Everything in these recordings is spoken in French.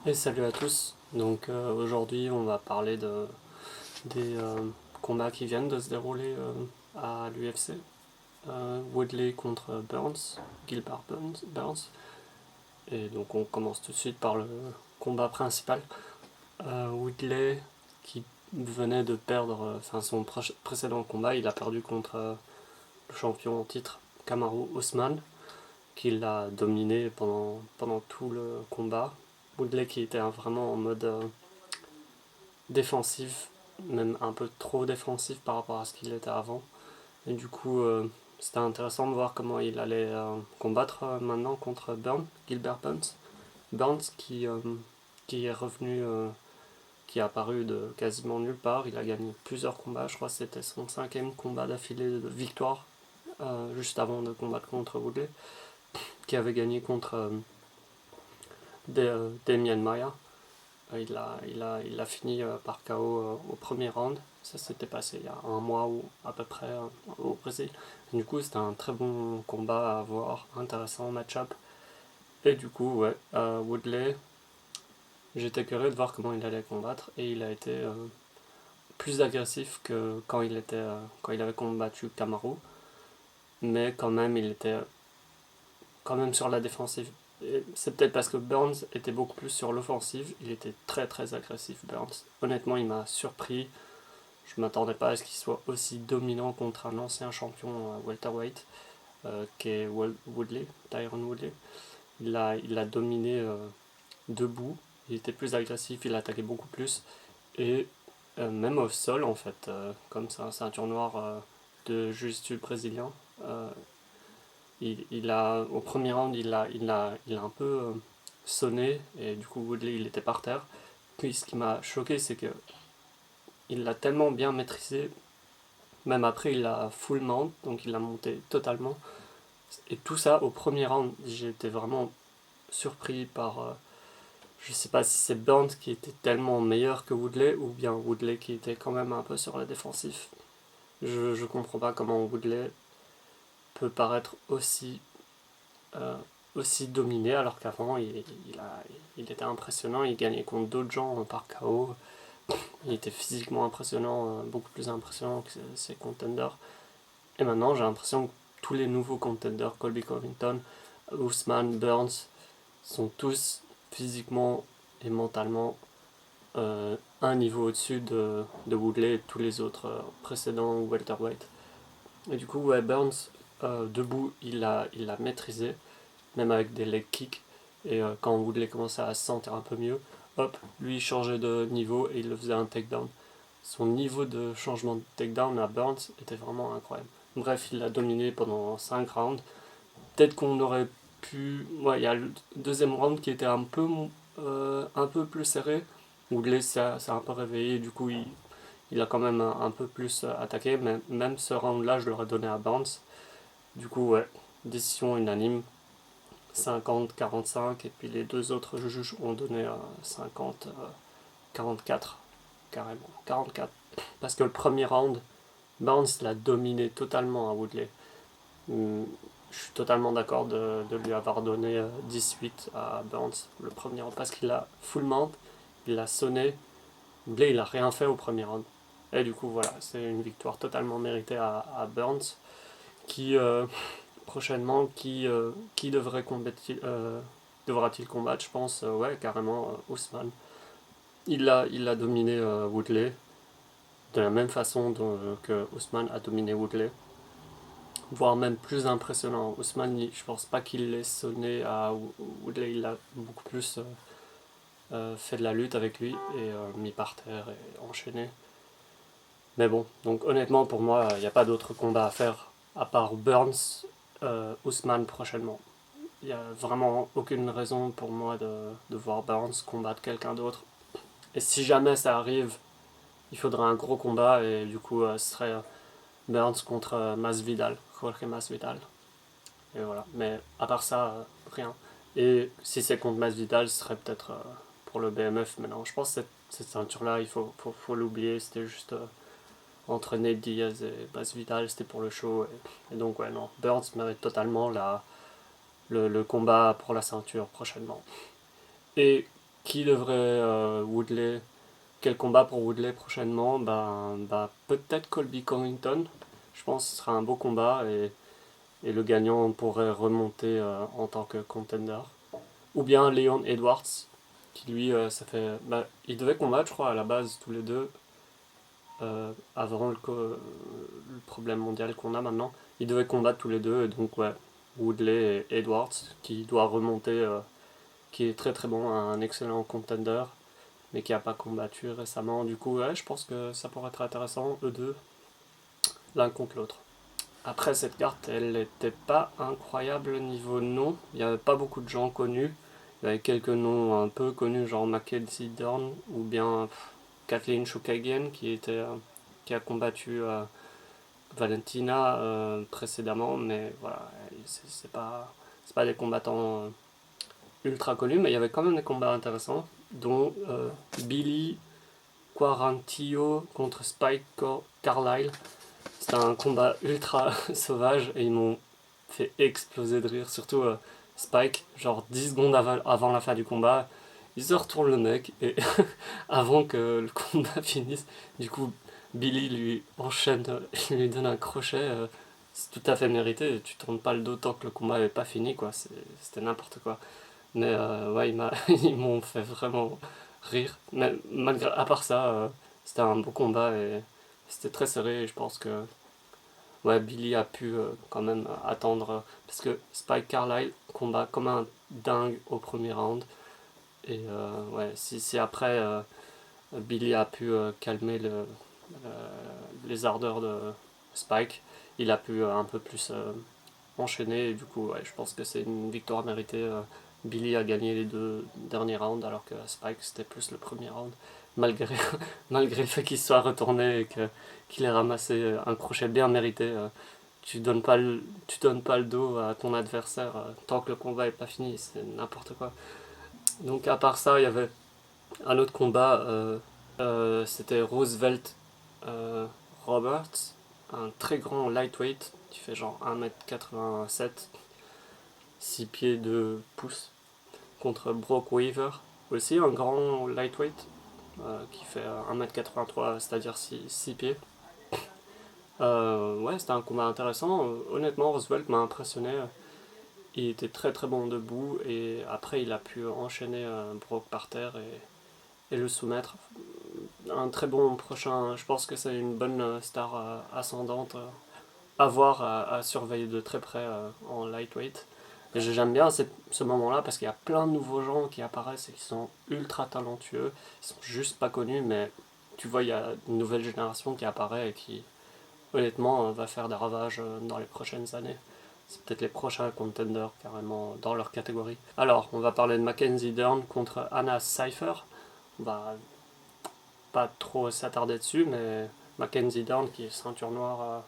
Et salut à tous. Donc aujourd'hui on va parler des combats qui viennent de se dérouler à l'UFC. Woodley contre Burns, Gilbert Burns. Et donc on commence tout de suite par le combat principal. Woodley qui venait de perdre, son précédent combat, il a perdu contre le champion en titre Kamaru Usman, qui l'a dominé pendant tout le combat. Woodley qui était vraiment en mode défensif, même un peu trop défensif par rapport à ce qu'il était avant. Et du coup, c'était intéressant de voir comment il allait combattre maintenant contre Gilbert Burns. Burns qui est revenu, qui est apparu de quasiment nulle part. Il a gagné plusieurs combats, je crois que c'était son 5e combat d'affilée de victoire, juste avant de combattre contre Woodley, qui avait gagné contre Demian Maia. Il a fini par KO au premier round. Ça s'était passé il y a un mois ou à peu près au Brésil. Du coup, c'était un très bon combat à voir, intéressant match-up. Et du coup, ouais, Woodley, j'étais curieux de voir comment il allait combattre et il a été plus agressif que quand il avait combattu Kamaru, mais quand même, il était quand même sur la défensive. C'est peut-être parce que Burns était beaucoup plus sur l'offensive, il était très très agressif Burns. Honnêtement, il m'a surpris. Je m'attendais pas à ce qu'il soit aussi dominant contre un ancien champion welterweight qui est Woodley, Tyron Woodley. Il a dominé debout, il était plus agressif, il attaquait beaucoup plus et même au sol en fait, comme c'est un ceinture noire de jiu-jitsu brésilien. Au premier round, il a un peu sonné et du coup Woodley il était par terre. Puis ce qui m'a choqué, c'est que il l'a tellement bien maîtrisé, même après il l'a full mount, donc il l'a monté totalement. Et tout ça au premier round, j'étais vraiment surpris par. Je sais pas si c'est Burns qui était tellement meilleur que Woodley ou bien Woodley qui était quand même un peu sur la défensive. Je comprends pas comment Woodley peut paraître euh, aussi dominé alors qu'avant il était impressionnant, il gagnait contre d'autres gens par KO, il était physiquement impressionnant, beaucoup plus impressionnant que ses contenders. Et maintenant j'ai l'impression que tous les nouveaux contenders, Colby Covington, Usman, Burns, sont tous physiquement et mentalement un niveau au-dessus de Woodley et de tous les autres précédents welterweight. Et du coup, ouais, Burns, debout, il l'a maîtrisé, même avec des leg kicks. Et quand Woodley commençait à se sentir un peu mieux, hop, lui il changeait de niveau et il le faisait un takedown. Son niveau de changement de takedown à Burns était vraiment incroyable. Bref, il l'a dominé pendant 5 rounds. Peut-être qu'on aurait pu. Ouais, il y a le deuxième round qui était un peu plus serré. Woodley s'est un peu réveillé, du coup il a quand même un peu plus attaqué, mais même ce round-là, je l'aurais donné à Burns. Du coup, ouais, décision unanime, 50-45, et puis les deux autres juges ont donné 50-44, carrément, 44. Parce que le premier round, Burns l'a dominé totalement à Woodley. Je suis totalement d'accord de lui avoir donné 18 à Burns le premier round, parce qu'il a full mount, il l'a sonné, Woodley il a rien fait au premier round. Et du coup, voilà, c'est une victoire totalement méritée à Burns, qui prochainement, qui devra-t-il combattre, je pense, ouais, carrément, Ousmane. Il a dominé Woodley de la même façon que Ousmane a dominé Woodley, voire même plus impressionnant. Ousmane, je pense pas qu'il l'ait sonné à Woodley, il a beaucoup plus fait de la lutte avec lui et mis par terre et enchaîné. Mais bon, donc honnêtement, pour moi, il n'y a pas d'autre combat à faire à part Burns, Ousmane prochainement. Il n'y a vraiment aucune raison pour moi de voir Burns combattre quelqu'un d'autre. Et si jamais ça arrive, il faudra un gros combat et du coup, ce serait Burns contre Masvidal, Jorge Masvidal. Et voilà. Mais à part ça, rien. Et si c'est contre Masvidal, ce serait peut-être pour le BMF. Mais non, je pense que cette ceinture-là, il faut l'oublier. C'était juste entre Nate Diaz et Masvidal, c'était pour le show. Et donc, ouais, non. Burns mérite totalement le combat pour la ceinture prochainement. Et qui devrait Woodley, quel combat pour Woodley prochainement? Peut-être Colby Covington. Je pense que ce sera un beau combat et le gagnant pourrait remonter en tant que contender. Ou bien Leon Edwards, qui lui, il devait combattre, je crois, à la base, tous les deux, avant le problème mondial qu'on a maintenant. Ils devaient combattre tous les deux, et donc, ouais, Woodley et Edwards, qui doit remonter, qui est très très bon, un excellent contender, mais qui n'a pas combattu récemment. Du coup, ouais, je pense que ça pourrait être intéressant, eux deux, l'un contre l'autre. Après, cette carte, elle n'était pas incroyable niveau nom. Il n'y avait pas beaucoup de gens connus. Il y avait quelques noms un peu connus, genre Mackenzie Dern ou bien Kathleen Chookagian qui a combattu Valentina précédemment. Mais voilà, c'est pas des combattants ultra connus, mais il y avait quand même des combats intéressants, dont Billy Quarantillo contre Spike Carlyle. C'était un combat ultra sauvage et ils m'ont fait exploser de rire, surtout Spike, genre 10 secondes avant la fin du combat, il se retourne le mec et avant que le combat finisse, du coup Billy lui enchaîne, il lui donne un crochet, c'est tout à fait mérité, tu tournes pas le dos tant que le combat n'est pas fini, quoi, c'était n'importe quoi. Mais ouais, ils m'ont fait vraiment rire, mais malgré, à part ça, c'était un beau combat et c'était très serré et je pense que ouais, Billy a pu quand même attendre parce que Spike Carlyle combat comme un dingue au premier round et ouais, si après Billy a pu calmer les ardeurs de Spike, il a pu un peu plus enchaîner et du coup ouais, je pense que c'est une victoire méritée. Billy a gagné les deux derniers rounds alors que Spike c'était plus le premier round malgré, malgré le fait qu'il soit retourné et qu'il ait ramassé un crochet bien mérité. Tu donnes pas le dos à ton adversaire tant que le combat est pas fini, c'est n'importe quoi. Donc à part ça, il y avait un autre combat, c'était Roosevelt Roberts, un très grand lightweight qui fait genre 1m87, 6 pieds 2 pouces, contre Brock Weaver, aussi un grand lightweight qui fait 1m83, c'est-à-dire 6 pieds. Ouais, c'était un combat intéressant. Honnêtement, Roosevelt m'a impressionné. Il était très très bon debout et après il a pu enchaîner Brock par terre et le soumettre. Un très bon prochain, je pense que c'est une bonne star ascendante à voir, à surveiller de très près en lightweight. Et j'aime bien ce moment-là parce qu'il y a plein de nouveaux gens qui apparaissent et qui sont ultra talentueux. Ils sont juste pas connus, mais tu vois, il y a une nouvelle génération qui apparaît et qui, honnêtement, va faire des ravages dans les prochaines années. C'est peut-être les prochains contenders carrément dans leur catégorie. Alors, on va parler de Mackenzie Dern contre Anna Cypher. On va pas trop s'attarder dessus, mais Mackenzie Dern qui est ceinture noire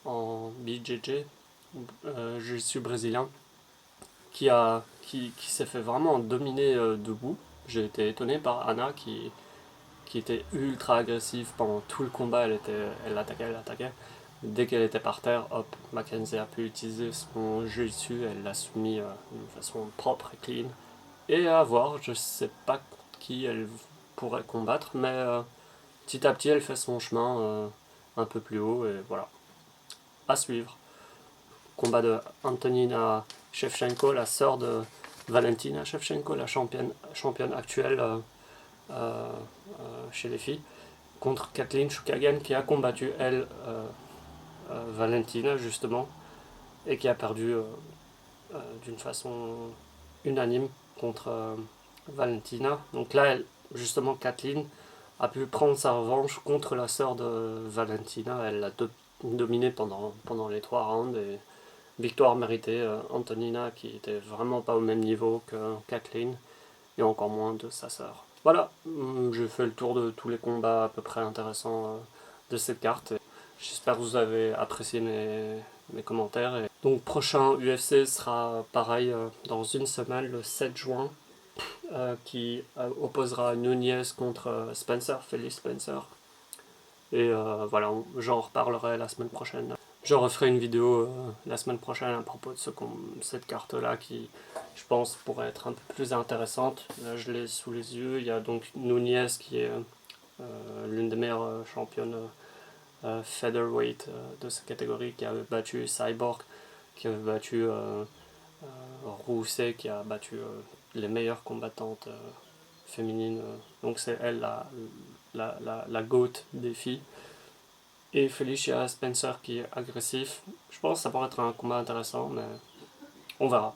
en BJJ, je suis brésilien, qui s'est fait vraiment dominer debout. J'ai été étonné par Anna qui était ultra agressive pendant tout le combat. Elle attaquait. Dès qu'elle était par terre, hop, Mackenzie a pu utiliser son jeu dessus, elle l'a soumis d'une façon propre et clean. Et à voir, je sais pas qui elle pourrait combattre, mais petit à petit elle fait son chemin un peu plus haut et voilà. À suivre. Combat de Antonina Shevchenko, la sœur de Valentina Shevchenko, la championne actuelle chez les filles, contre Kathleen Chookagian qui a combattu elle Valentina justement et qui a perdu d'une façon unanime contre Valentina. Donc là, justement, Kathleen a pu prendre sa revanche contre la sœur de Valentina. Elle l'a dominée pendant les 3 rounds et victoire méritée. Antonina qui était vraiment pas au même niveau que Kathleen et encore moins de sa sœur. Voilà, j'ai fait le tour de tous les combats à peu près intéressants de cette carte. J'espère que vous avez apprécié mes commentaires. Et donc prochain UFC sera pareil dans une semaine, le 7 juin, qui opposera Nunez contre Spencer, Félix Spencer. Et voilà, j'en reparlerai la semaine prochaine. Je referai une vidéo la semaine prochaine à propos de cette carte-là qui, je pense, pourrait être un peu plus intéressante. Là, je l'ai sous les yeux. Il y a donc Nunez qui est l'une des meilleures championnes featherweight de sa catégorie, qui avait battu Cyborg, qui avait battu Rousset, qui a battu les meilleures combattantes féminines. Donc c'est elle la GOAT des filles. Et Felicia Spencer qui est agressif. Je pense que ça pourrait être un combat intéressant, mais on verra.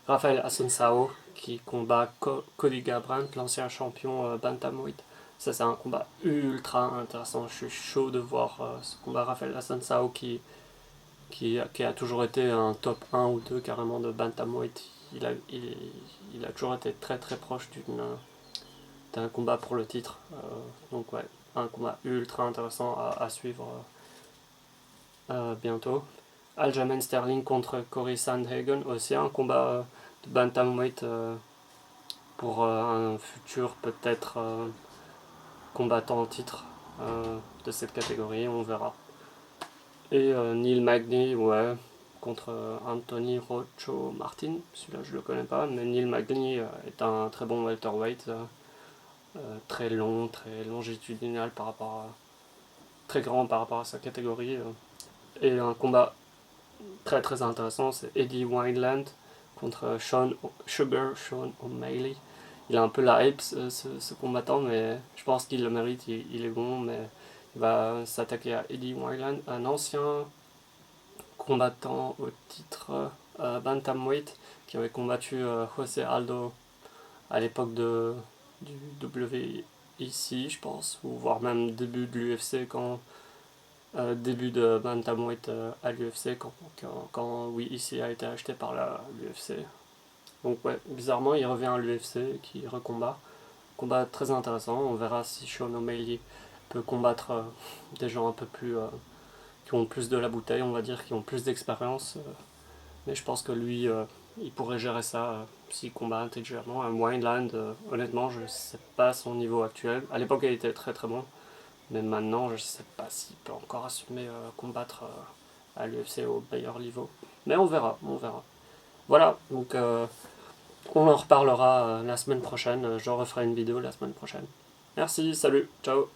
Rafael Assunção qui combat Cody Garbrandt, l'ancien champion bantamweight. Ça c'est un combat ultra intéressant. Je suis chaud de voir ce combat. Rafael Assunção qui a toujours été un top 1 ou 2 carrément de bantamweight. Il a toujours été très très proche d'un combat pour le titre. Donc ouais, un combat ultra intéressant à suivre bientôt. Aljamain Sterling contre Cory Sandhagen, aussi un combat de bantamweight pour un futur peut-être combattant en titre de cette catégorie, on verra. Et Neil Magny, ouais, contre Anthony Rocho Martin, celui-là je le connais pas, mais Neil Magny est un très bon welterweight, très long, très longitudinal très grand par rapport à sa catégorie. Et un combat très très intéressant, c'est Eddie Wineland contre Sean O'Malley. Il a un peu la hype ce combattant, mais je pense qu'il le mérite, il est bon, mais il va s'attaquer à Eddie Wineland, un ancien combattant au titre bantamweight qui avait combattu José Aldo à l'époque du WEC, je pense, ou voire même début de l'UFC début de bantamweight à l'UFC quand WEC a été acheté par l'UFC. Donc ouais, bizarrement il revient à l'UFC qui recombat. Combat très intéressant, on verra si Sean O'Malley peut combattre des gens un peu plus qui ont plus de la bouteille, on va dire, qui ont plus d'expérience. Mais je pense que lui, il pourrait gérer ça s'il combat intelligemment. Wineland, honnêtement, je sais pas son niveau actuel. À l'époque, il était très très bon. Mais maintenant, je sais pas s'il peut encore assumer combattre à l'UFC au meilleur niveau. Mais on verra. Voilà, donc on en reparlera la semaine prochaine. Je referai une vidéo la semaine prochaine. Merci, salut, ciao.